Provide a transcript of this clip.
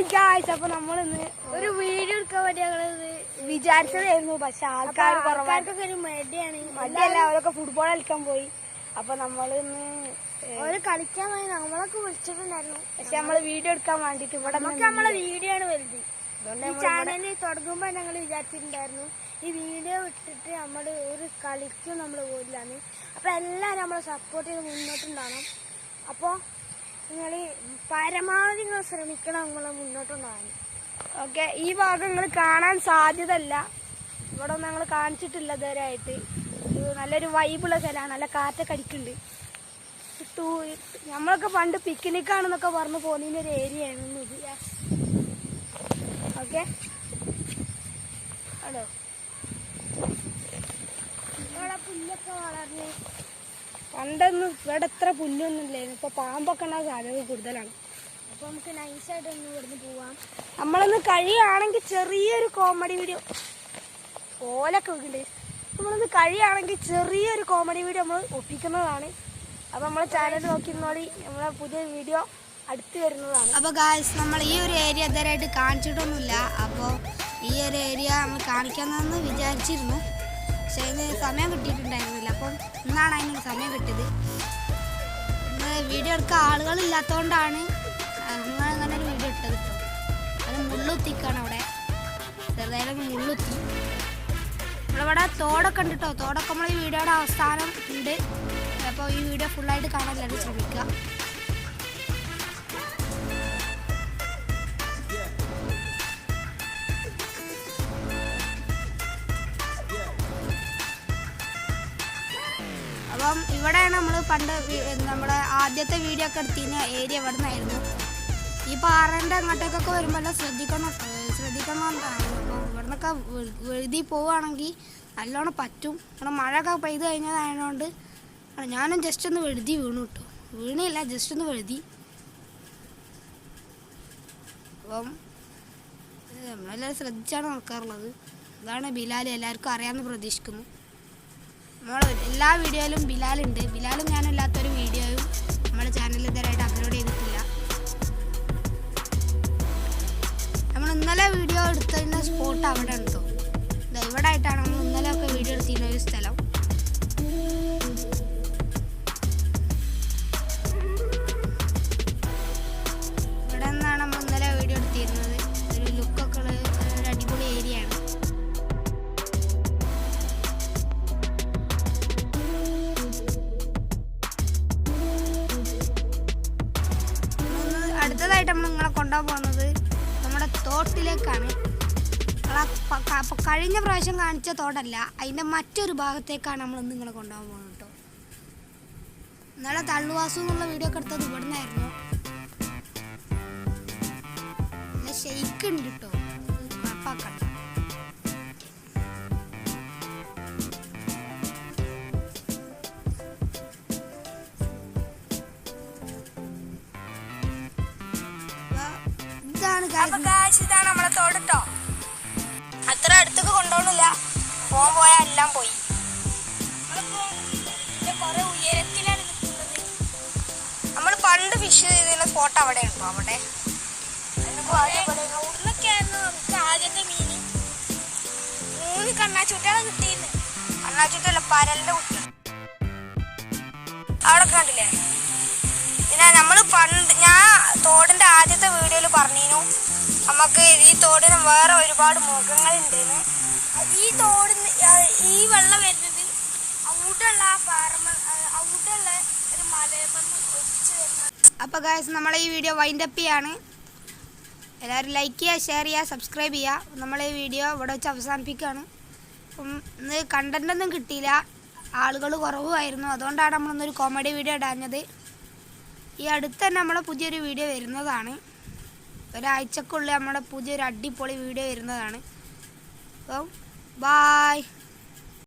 അപ്പൊ നമ്മളിന്ന് ഒരു വീഡിയോ എടുക്കാൻ വേണ്ടി വിചാരിച്ചതായിരുന്നു. പക്ഷെ ആൾക്കാർ കുറവാർക്കൊക്കെ ഒരു മടിയല്ല, അവരൊക്കെ ഫുട്ബോൾ കളിക്കാൻ പോയി. അപ്പൊ നമ്മളിന്ന് കളിക്കാൻ പോയി നമ്മളൊക്കെ വിളിച്ചിട്ടുണ്ടായിരുന്നു. പക്ഷെ നമ്മള് വീഡിയോ എടുക്കാൻ വേണ്ടിട്ട് ഇവിടെ നമ്മളെ വീഡിയോ ആണ് വലുത്. ചാനലിൽ തുടങ്ങുമ്പോ ഞങ്ങൾ വിചാരിച്ചിട്ടുണ്ടായിരുന്നു ഈ വീഡിയോ വിട്ടിട്ട് നമ്മള് ഒരു കളിക്കും നമ്മള് പോയില്ലാന്ന്. അപ്പൊ എല്ലാരും നമ്മളെ സപ്പോർട്ട് ചെയ്ത് മുന്നോട്ടുണ്ടാകണം. അപ്പൊ നിങ്ങൾ പരമാവധി നിങ്ങൾ ശ്രമിക്കണം നിങ്ങളെ മുന്നോട്ടുണ്ടാകാൻ. ഓക്കെ, ഈ ഭാഗം നിങ്ങൾ കാണാൻ സാധ്യതല്ല, ഇവിടെ ഒന്നും ഞങ്ങൾ കാണിച്ചിട്ടില്ല ഇതുവരെ ആയിട്ട്. നല്ലൊരു വൈബുള്ള സ്ഥലമാണ്, നല്ല കാറ്റൊക്കെ അടിക്കുന്നുണ്ട്. നമ്മളൊക്കെ പണ്ട് പിക്നിക്കാണെന്നൊക്കെ പറഞ്ഞു പോകുന്നതിൻ്റെ ഒരു ഏരിയ ആണ് ഇത്. ഓക്കെ, ഹലോ, ഇവിടെ പുല്ലൊക്കെ വളർന്ന് പണ്ടൊന്നും ഇവിടെ എത്ര പുല്ലൊന്നും ഇല്ലായിരുന്നു. ഇപ്പൊ പാമ്പൊക്കെ ഉണ്ടാകാൻ സാധ്യത കൂടുതലാണ്. അപ്പൊ നമുക്ക് നൈസായിട്ട് ഒന്ന് ഇവിടുന്ന് പോവാം. നമ്മളൊന്ന് കഴിയുകയാണെങ്കിൽ ചെറിയൊരു കോമഡി വീഡിയോ ഓലൊക്കെ ഉണ്ട്. നമ്മളൊന്ന് കഴിയുകയാണെങ്കിൽ ചെറിയൊരു കോമഡി വീഡിയോ നമ്മൾ ഒപ്പിക്കുന്നതാണ്. അപ്പൊ നമ്മളെ ചാനൽ നോക്കിയിരുന്നോളി, നമ്മളെ പുതിയ വീഡിയോ അടുത്ത് വരുന്നതാണ്. അപ്പോൾ ഗായ്സ്, നമ്മൾ ഈ ഒരു ഏരിയ ഇതുവരെയായിട്ട് കാണിച്ചിട്ടൊന്നുമില്ല. അപ്പോൾ ഈ ഒരു ഏരിയ നമ്മൾ കാണിക്കാമെന്ന് വിചാരിച്ചിരുന്നു, പക്ഷേ അതിന് സമയം കിട്ടിയിട്ടുണ്ടായിരുന്നില്ല. അപ്പം ഇന്നാണ് അതിനൊരു സമയം കിട്ടിയത്. ഇന്ന് വീഡിയോ എടുക്കാൻ ആളുകളില്ലാത്തതുകൊണ്ടാണ് ഞങ്ങൾ അങ്ങനെ ഒരു വീഡിയോ ഇട്ടത് കേട്ടോ. അത് മുള്ളുത്തിക്കാണ് അവിടെ, ചെറുതായിട്ട് മുള്ളുത്തി. നമ്മളിവിടെ തോടൊക്കെ ഉണ്ട് കേട്ടോ. തോടൊക്കെ നമ്മൾ ഈ വീഡിയോയുടെ അവസാനം ഉണ്ട്. അപ്പോൾ ഈ വീഡിയോ ഫുള്ളായിട്ട് കാണാൻ എല്ലാവരും ശ്രമിക്കുക. അപ്പം ഇവിടെയാണ് നമ്മൾ പണ്ട് നമ്മുടെ ആദ്യത്തെ വീഡിയോ ഒക്കെ എടുത്തിരുന്ന ഏരിയ ഇവിടെ നിന്നായിരുന്നു. ഈ പാറേൻ്റെ അങ്ങോട്ടേക്കൊക്കെ വരുമ്പോൾ ശ്രദ്ധിക്കണം. അപ്പോൾ ഇവിടെ നിന്നൊക്കെ എഴുതി പോവുകയാണെങ്കിൽ നല്ലോണം പറ്റും. കാരണം മഴയൊക്കെ പെയ്ത് കഴിഞ്ഞതായതുകൊണ്ട് ഞാനും ജസ്റ്റ് ഒന്ന് വെഴുതി വീണു കിട്ടും. വീണില്ല, ജസ്റ്റ് ഒന്ന് വെഴുതി. അപ്പം നമ്മളെല്ലാവരും ശ്രദ്ധിച്ചാണ് നോക്കാറുള്ളത്. ഇതാണ് ബിലാൽ, എല്ലാവർക്കും അറിയാമെന്ന് പ്രതീക്ഷിക്കുന്നു. നമ്മൾ എല്ലാ വീഡിയോയിലും ബിലാലുണ്ട്. ബിലാലും ഞാനില്ലാത്തൊരു വീഡിയോയും നമ്മുടെ ചാനലിൽ ഇതുവരെയായിട്ട് അപ്ലോഡ് ചെയ്തിട്ടില്ല. നമ്മൾ ഇന്നലെ വീഡിയോ എടുത്തതിൻ്റെ സ്പോട്ട് അവിടെ ഉണ്ടോ, ഇവിടെ ആയിട്ടാണ് നമ്മൾ ഇന്നലെ ഒക്കെ വീഡിയോ എടുത്തിരുന്ന ഒരു സ്ഥലം. ഇവിടെ നിന്നാണ് നമ്മൾ ഇന്നലെ വീഡിയോ എടുത്തിരുന്നത്. ഒരു ലുക്കൊക്കെ ഉള്ള ഒരു അടിപൊളി ഏരിയ ആണ്. അടുത്തതായിട്ട് നമ്മൾ നിങ്ങളെ കൊണ്ടുപോകാൻ പോകുന്നത് നമ്മുടെ തോട്ടിലേക്കാണ്. കഴിഞ്ഞ പ്രാവശ്യം കാണിച്ച തോടല്ല, അതിൻ്റെ മറ്റൊരു ഭാഗത്തേക്കാണ് നമ്മൾ നിങ്ങളെ കൊണ്ടുപോകാൻ പോകുന്നത് കേട്ടോ. ഇന്നലെ തള്ളുവാസു എന്നുള്ള വീഡിയോ ഒക്കെ എടുത്തത് ഇവിടെ നിന്നായിരുന്നു. നല്ല ഷെയ്ക്ക് ഉണ്ട് കേട്ടോ, ഉറപ്പാക്കണം. ഇതാണ് നമ്മളെ തോട് കേട്ടോ. അത്ര അടുത്തേക്ക് കൊണ്ടുപോകണില്ല, പോയാൽ എല്ലാം പോയി. കുറെ ഉയരത്തിലാണ് നിൽക്കുന്നത്. നമ്മൾ പണ്ട് ഫിഷ് ചെയ്തിരുന്ന സ്പോട്ട് അവിടെ ഉണ്ടോ? അവിടെ അവിടുന്നൊക്കെയായിരുന്നു നമുക്ക് ആദ്യത്തെ മീൻ. 3 കണ്ണാച്ചൂട്ടാണ് കിട്ടിയത്. കണ്ണാച്ചൂട്ടല്ല, പരലിന്റെ കുട്ടി അവിടെ കണ്ടില്ലേ. പിന്നെ നമ്മൾ ഞാൻ തോടിന്റെ ആദ്യത്തെ വീഡിയോയിൽ പറഞ്ഞിരുന്നു നമുക്ക് ഈ തോടിന് വേറെ ഒരുപാട് മൃഗങ്ങളുണ്ടെന്ന്. ഈ തോടിന് ഈ വെള്ളം വരുന്നത് അവിടെയുള്ള അവിടെയുള്ള ഒരു മലയമെന്ന് ഒഴിച്ച് വരുന്നത്. അപ്പോൾ ഗായ്സ്, നമ്മളെ ഈ വീഡിയോ വൈൻഡപ്പ് ചെയ്യാണ്. എല്ലാവരും ലൈക്ക് ചെയ്യുക, ഷെയർ ചെയ്യുക, സബ്സ്ക്രൈബ് ചെയ്യുക. നമ്മളെ ഈ വീഡിയോ ഇവിടെ വെച്ച് അവസാനിപ്പിക്കുകയാണ്. അപ്പം ഇന്ന് കണ്ടൻ്റൊന്നും കിട്ടിയില്ല, ആളുകൾ കുറവായിരുന്നു. അതുകൊണ്ടാണ് നമ്മളിന്നൊരു കോമഡി വീഡിയോ ഇടാഞ്ഞത്. ഈ അടുത്ത് തന്നെ നമ്മളെ പുതിയൊരു വീഡിയോ വരുന്നതാണ്. ഒരാഴ്ചക്കുള്ളിൽ നമ്മുടെ പുതിയൊരു അടിപൊളി വീഡിയോ വരുന്നതാണ്. അപ്പം ബായ്.